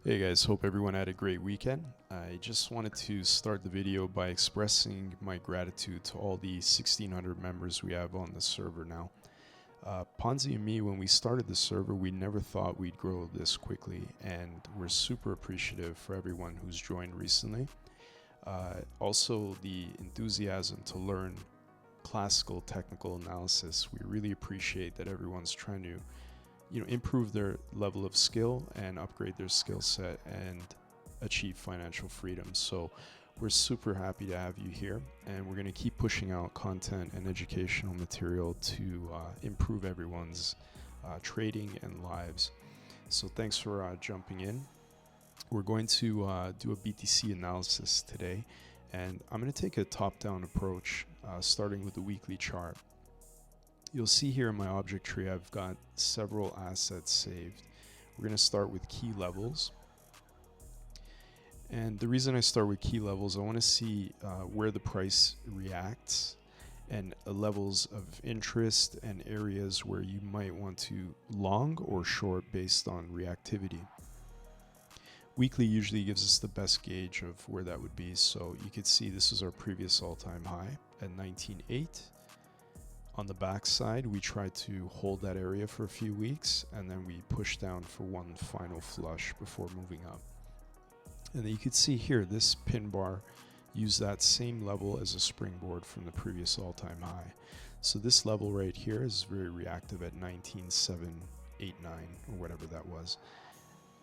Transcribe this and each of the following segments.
Hey guys, hope everyone had a great weekend. I just wanted to start the video by expressing my gratitude to all the 1600 members we have on the server now. Ponzi and me, when we started the server, we never thought we'd grow this quickly, and we're super appreciative for everyone who's joined recently. Also, the enthusiasm to learn classical technical analysis. We really appreciate that everyone's trying to improve their level of skill and upgrade their skill set and achieve financial freedom. So we're super happy to have you here, and we're going to keep pushing out content and educational material to improve everyone's trading and lives. So thanks for jumping in. We're going to do a BTC analysis today, and I'm going to take a top-down approach, starting with the weekly chart. You'll see here in my object tree, I've got several assets saved. We're going to start with key levels. And the reason I start with key levels, I want to see where the price reacts and levels of interest and areas where you might want to long or short based on reactivity. Weekly usually gives us the best gauge of where that would be. So you could see this is our previous all-time high at 19.8. On the back side, we tried to hold that area for a few weeks, and then we pushed down for one final flush before moving up. And then you can see here, this pin bar used that same level as a springboard from the previous all-time high. So this level right here is very reactive at 19,789 or whatever that was.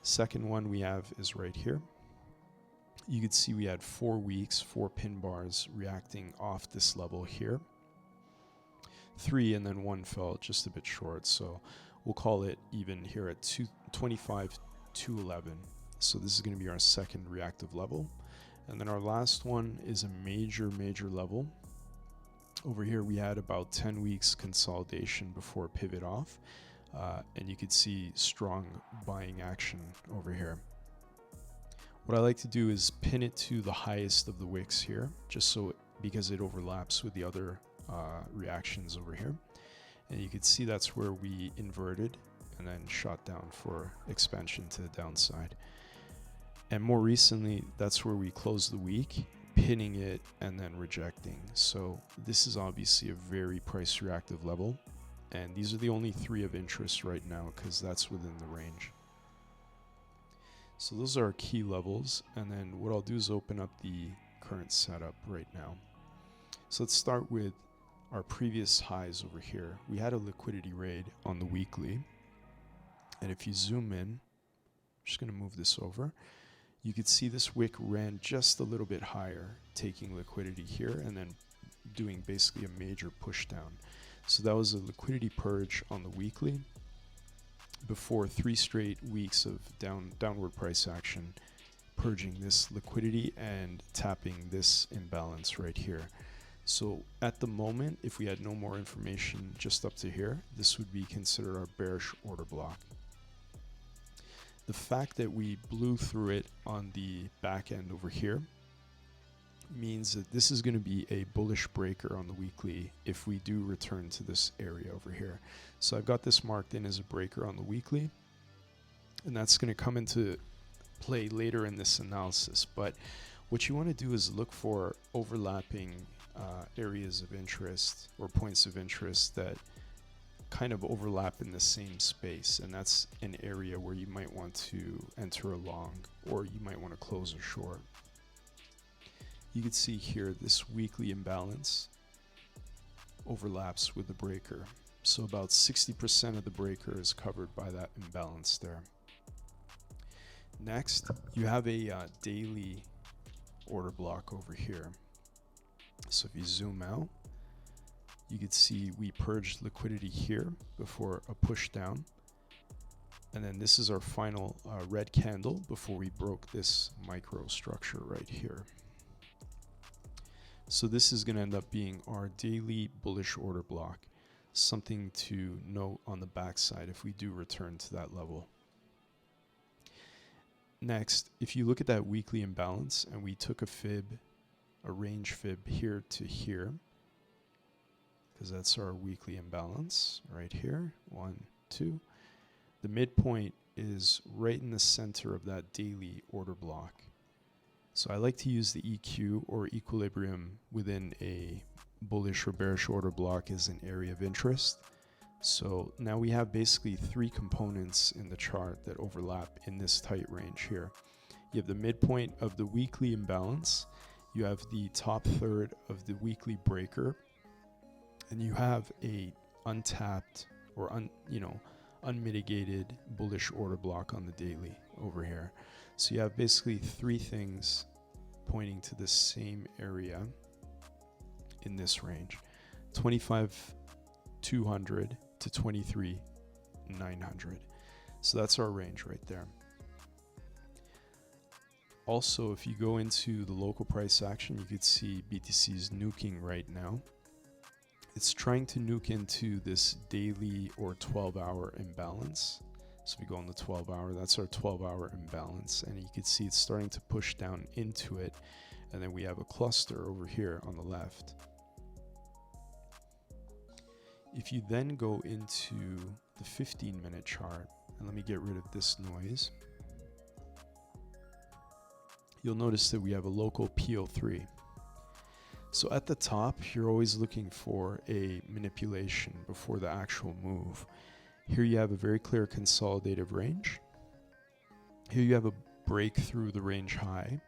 Second one we have is right here. You can see we had 4 weeks, 4 pin bars reacting off this level here. 3 and then 1 fell just a bit short, so we'll call it even here at 25,211. So this is going to be our second reactive level, and then our last one is a major level. Over here we had about 10 weeks consolidation before pivot off, and you could see strong buying action over here. What I like to do is pin it to the highest of the wicks here, just so because it overlaps with the other reactions over here, and you can see that's where we inverted and then shot down for expansion to the downside. And more recently, that's where we closed the week, pinning it and then rejecting. So this is obviously a very price reactive level, and these are the only 3 of interest right now because that's within the range. So those are our key levels, and then what I'll do is open up the current setup right now. So let's start with our previous highs over here. We had a liquidity raid on the weekly, and if you zoom in, I'm just going to move this over, you could see this wick ran just a little bit higher, taking liquidity here and then doing basically a major push down. So that was a liquidity purge on the weekly before 3 straight weeks of downward price action, purging this liquidity and tapping this imbalance right here. So at the moment, if we had no more information just up to here, this would be considered our bearish order block. The fact that we blew through it on the back end over here means that this is going to be a bullish breaker on the weekly if we do return to this area over here. So I've got this marked in as a breaker on the weekly, and that's going to come into play later in this analysis. But what you want to do is look for overlapping areas of interest or points of interest that kind of overlap in the same space, and that's an area where you might want to enter a long or you might want to close a short. You can see here this weekly imbalance overlaps with the breaker, so about 60% of the breaker is covered by that imbalance there. Next, you have a daily order block over here. So if you zoom out, you can see we purged liquidity here before a push down, and then this is our final red candle before we broke this micro structure right here. So this is going to end up being our daily bullish order block, something to note on the backside if we do return to that level. Next, if you look at that weekly imbalance and we took a range fib here to here, because that's our weekly imbalance right here, 1, 2. The midpoint is right in the center of that daily order block. So I like to use the EQ or equilibrium within a bullish or bearish order block as an area of interest. So now we have basically three components in the chart that overlap in this tight range here. You have the midpoint of the weekly imbalance, you have the top third of the weekly breaker, and you have a untapped or unmitigated bullish order block on the daily over here. So you have basically three things pointing to the same area in this range, 25,200 to 23,900. So that's our range right there. Also, if you go into the local price action, you could see BTC is nuking right now. It's trying to nuke into this daily or 12-hour imbalance. So we go on the 12-hour, that's our 12-hour imbalance, and you can see it's starting to push down into it. And then we have a cluster over here on the left. If you then go into the 15-minute chart, and let me get rid of this noise, you'll notice that we have a local PO3. So at the top, you're always looking for a manipulation before the actual move. Here you have a very clear consolidative range. Here you have a break through the range high.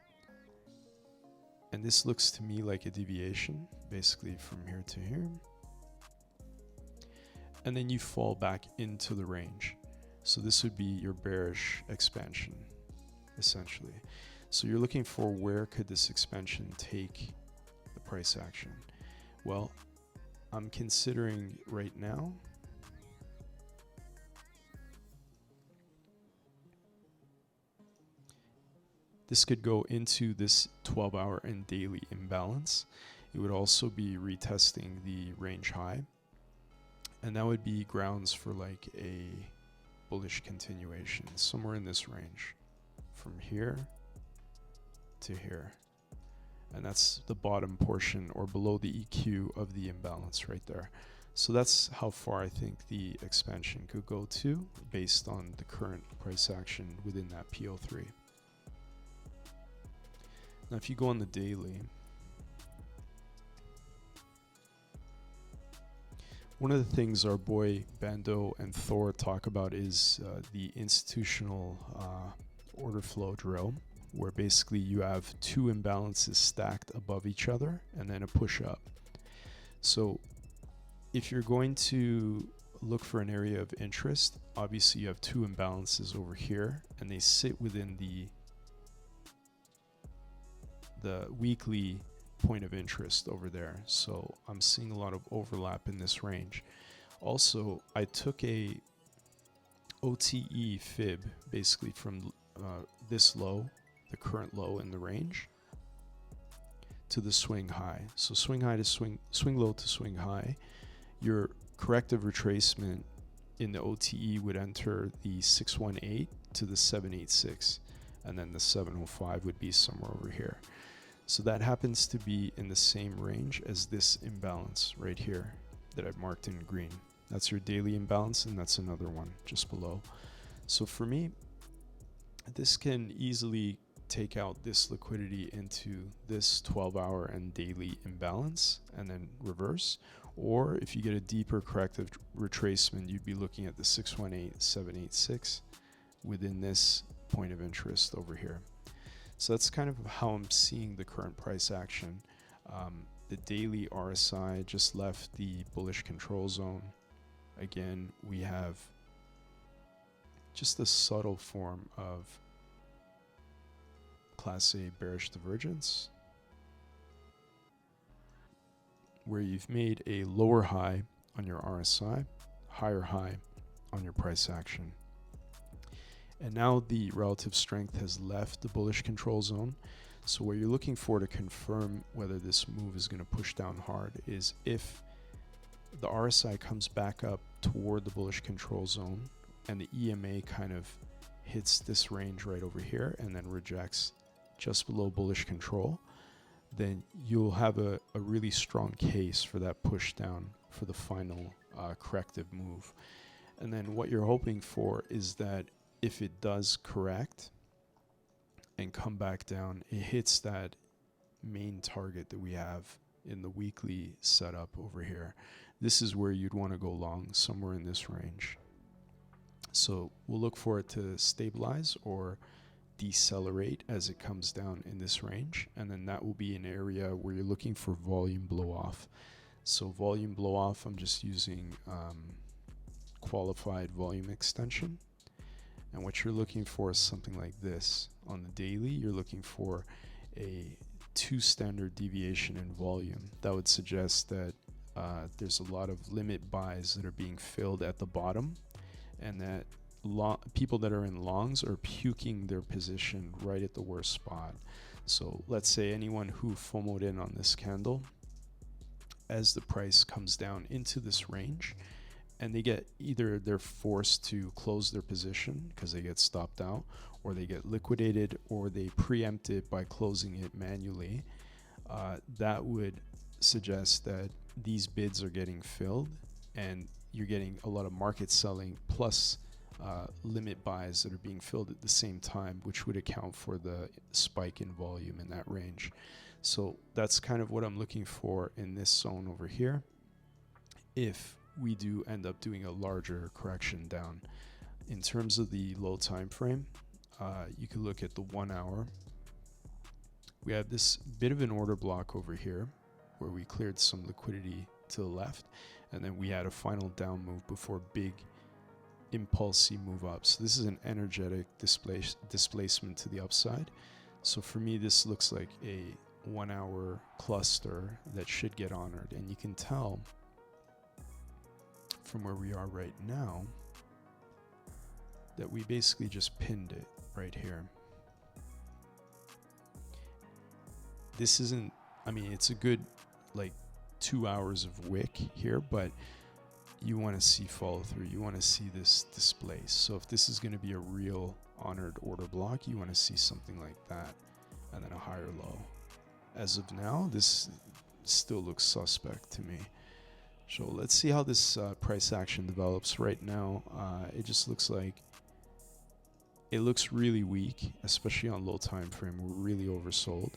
And this looks to me like a deviation, basically from here to here. And then you fall back into the range. So this would be your bearish expansion, essentially. So you're looking for where could this expansion take the price action. Well, I'm considering right now this could go into this 12-hour and daily imbalance. It would also be retesting the range high, and that would be grounds for like a bullish continuation somewhere in this range from here to here. And that's the bottom portion or below the EQ of the imbalance right there. So that's how far I think the expansion could go to based on the current price action within that PO3. Now if you go on the daily, one of the things our boy Bando and Thor talk about is the institutional order flow drill, where basically you have two imbalances stacked above each other and then a push up. So if you're going to look for an area of interest, obviously you have two imbalances over here and they sit within the weekly point of interest over there. So I'm seeing a lot of overlap in this range. Also, I took a OTE fib basically from this low, the current low in the range, to the swing high. So swing high to swing low to swing high. Your corrective retracement in the OTE would enter the 618 to the 786, and then the 705 would be somewhere over here. So that happens to be in the same range as this imbalance right here that I've marked in green. That's your daily imbalance, and that's another one just below. So for me, this can easily take out this liquidity into this 12-hour and daily imbalance and then reverse. Or if you get a deeper corrective retracement, you'd be looking at the 618, 786 within this point of interest over here. So that's kind of how I'm seeing the current price action. The daily RSI just left the bullish control zone. Again, we have just a subtle form of Class A bearish divergence, where you've made a lower high on your RSI, higher high on your price action. And now the relative strength has left the bullish control zone. So what you're looking for to confirm whether this move is going to push down hard is if the RSI comes back up toward the bullish control zone and the EMA kind of hits this range right over here and then rejects just below bullish control, then you'll have a really strong case for that push down for the final corrective move. And then what you're hoping for is that if it does correct and come back down, it hits that main target that we have in the weekly setup over here. This is where you'd want to go long, somewhere in this range. So we'll look for it to stabilize or decelerate as it comes down in this range, and then that will be an area where you're looking for volume blow off. So volume blow off, I'm just using qualified volume extension, and what you're looking for is something like this. On the daily, you're looking for a 2 standard deviation in volume. That would suggest that there's a lot of limit buys that are being filled at the bottom, and that people that are in longs are puking their position right at the worst spot. So let's say anyone who FOMO'd in on this candle, as the price comes down into this range, and they're forced to close their position because they get stopped out, or they get liquidated, or they preempt it by closing it manually, that would suggest that these bids are getting filled, and you're getting a lot of market selling plus limit buys that are being filled at the same time, which would account for the spike in volume in that range. So that's kind of what I'm looking for in this zone over here, if we do end up doing a larger correction down. In terms of the low time frame, you can look at the 1 hour. We have this bit of an order block over here where we cleared some liquidity to the left, and then we had a final down move before big impulsy move up. So this is an energetic displacement to the upside. So for me, this looks like a 1 hour cluster that should get honored, and you can tell from where we are right now that we basically just pinned it right here. This isn't, I mean, it's a good like 2 hours of wick here, but you want to see follow through. You want to see this displace. So if this is going to be a real honored order block, you want to see something like that, and then a higher low. As of now, this still looks suspect to me. So let's see how this price action develops. Right now, it just looks like it looks really weak, especially on low time frame. We're really oversold.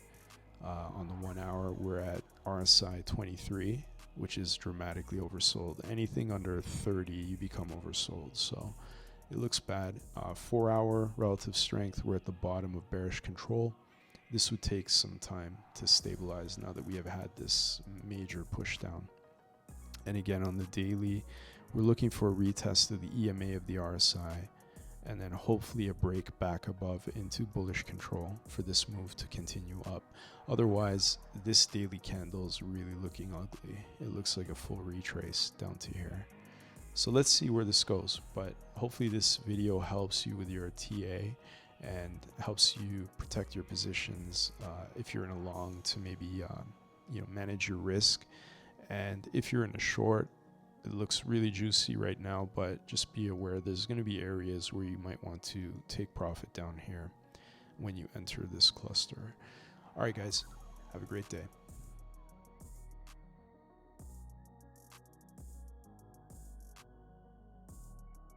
On the 1 hour, we're at RSI 23, which is dramatically oversold. Anything under 30, you become oversold. So it looks bad. 4 hour relative strength, we're at the bottom of bearish control. This would take some time to stabilize now that we have had this major push down. And again, on the daily, we're looking for a retest of the EMA of the RSI, and then hopefully a break back above into bullish control for this move to continue up. Otherwise, this daily candle is really looking ugly. It looks like a full retrace down to here. So let's see where this goes, but hopefully this video helps you with your TA and helps you protect your positions if you're in a long, to maybe manage your risk. And if you're in a short, it looks really juicy right now, but just be aware there's going to be areas where you might want to take profit down here when you enter this cluster. All right, guys, have a great day.